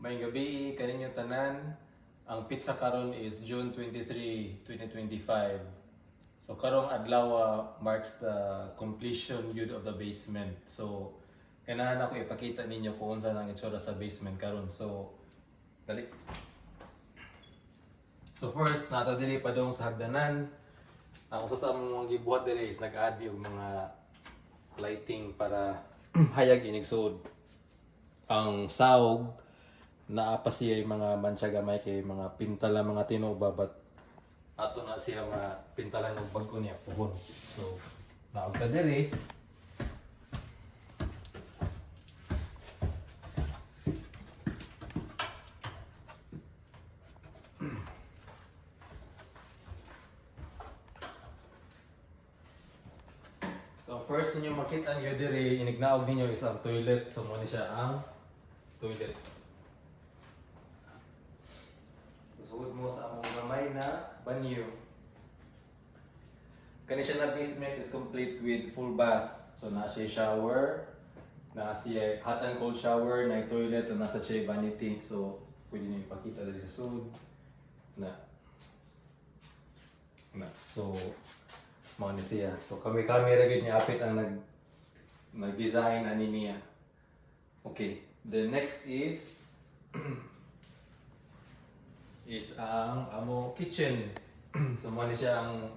May gabi kaninyo tanan. Ang pizza karon is June 23, 2025. So karong adlaw marks the completion yun of the basement. So kailangan ako ipakita ninyo kung unsa nang itsura sa basement karon. So dali. So first, nato diri pa dong sa hagdanan. Ang usa sa mga gibuhat diri is nag-add yung mga lighting para hayag inigsod. Ang sawg naa pa siya yung mga mancha gamay kay mga pintala mga tinuba but ato na siya mga pintala ng bagko niya puhon. So naog ta diri. So first ninyo makita niyo diri inignaog ninyo isang toilet. So mo ni siya ang toilet. Sugod mo sa among gamay na banyo. Kani siya na basement is complete with full bath. So na siya shower, na siya hot and cold shower, na toilet, na nasa siya vanity. So pwede niyo ipakita dali sa sud. Na. So mao ni siya. So kami ra gid niya apit ang nag-design ani niya. Okay, the next is ang amo kitchen. So mo ni siya ang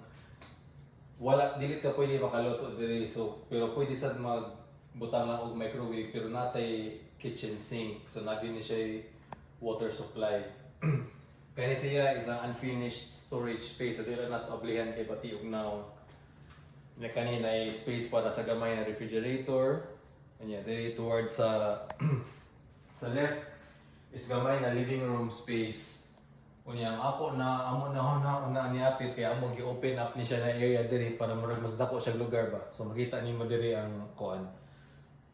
wala dili ka pwede makaluto diri so pero pwede sad magbutang lang og microwave pero natay kitchen sink. So nagdi ni siya water supply. Kani siya is ang unfinished storage space. So dili na oblihan kay pati og now. Nya kanina ay space para sa gamay na refrigerator. Anya diri towards sa sa left is gamay na living room space. Unya ako na amo na niapit kaya amo gi-open up ni siya na area diri para murag mas dako siya lugar ba. So makita nimo diri ang kuan.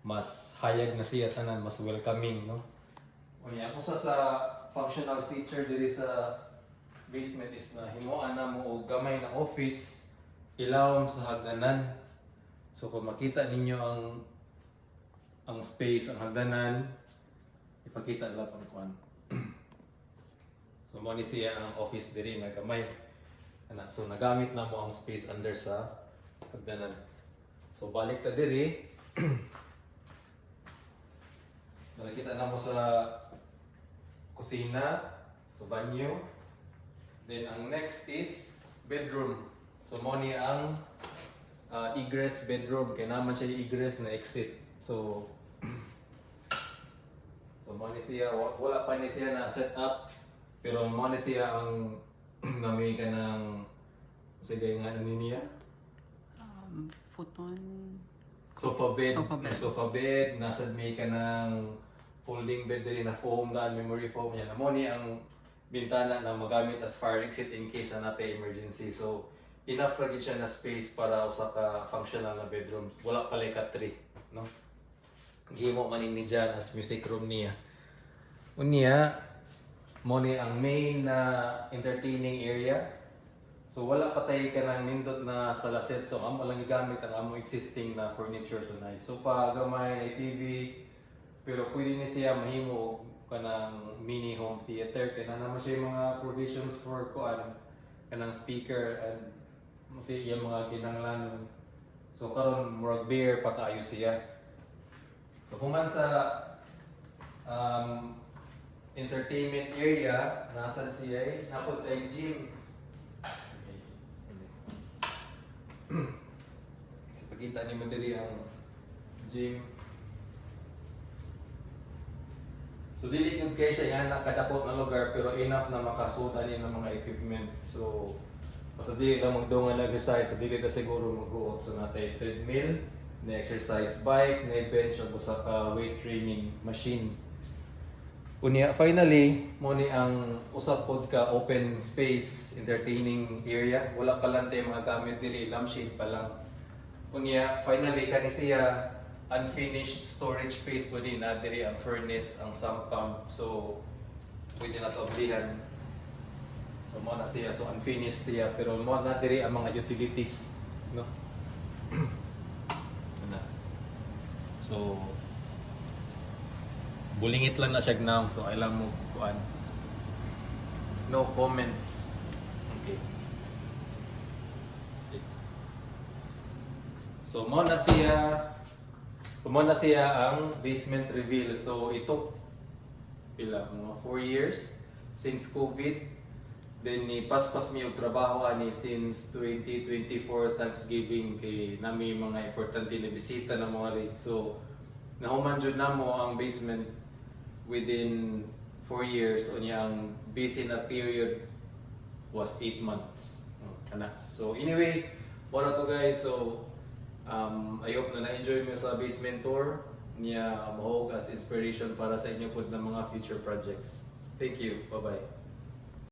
Mas hayag na siya tanan, mas welcoming, no. Unya usa sa functional feature diri sa basement is na himuan na mo og gamay na office ilawom sa hagdanan. So kung makita ninyo ang space, ang hagdanan, ipakita lang ang kuan. So mo ni siya ang office diri na gamay. So nagamit na mo ang space under sa hagdanan. So balik ta diri. So nakita na mo sa kusina, sa banyo. Then ang next is bedroom. So mo ni ang egress bedroom kay naman siya egress na exit. So mo ni siya wala pa ni siya na set up. Pero mo na siya ang nami ka ng sige nga ano niya? Futon. Sofa bed. Nasa may ka ng folding bed din na foam na memory foam yan. Mo ni ang bintana na magamit as fire exit in case na natin emergency. So enough lagi siya na space para usa ka functional na bedroom. Wala pala ka 3, no? Himo man ni dyan as music room niya. Unya mo ni ang main na entertaining area. So wala patay ka ng nindot na salaset. So amo lang gamit ang amo existing na furniture so nice. So pa gamay TV pero pwede ni siya mahimo ka ng mini home theater kaya naman siya mga provisions for kuan kanang speaker and mo siya mga kinahanglan. So karon murag beer pa kaayo siya. So kung man sa entertainment area, nasan siya eh? Napod ay gym. So pagkita ni Madiri ang gym. So dili yung kaya siya yan nakadakot na lugar pero enough na makasuda niya ng mga equipment. So basta dili lang magdungan na exercise, so dili na siguro mag-uot. So natay treadmill, na exercise bike, na bench o sa ka weight training machine. Unya finally mo ni ang usap pod ka open space entertaining area. Wala pa lang tay mga gamit diri, lampshade pa lang. Unya finally kani siya unfinished storage space pwede na diri ang furnace, ang sump pump. So pwede na to oblihan. So mo na siya, so unfinished siya pero mo na diri ang mga utilities, no. So bulingit lang na siya gnam, so alam mo kuan. No comments. Okay. So mo na siya ang basement reveal. So ito pila mga 4 years since COVID. Then ni paspas mi og trabaho ani since 2024 Thanksgiving kay nami mga importante na bisita na mga rin. So nahuman jud namo ang basement within 4 years o niyang busy na period was 8 months. Kana. So anyway, wala to guys. So I hope na na-enjoy mo sa basement tour niya mahog as inspiration para sa inyo po ng mga future projects. Thank you. Bye-bye.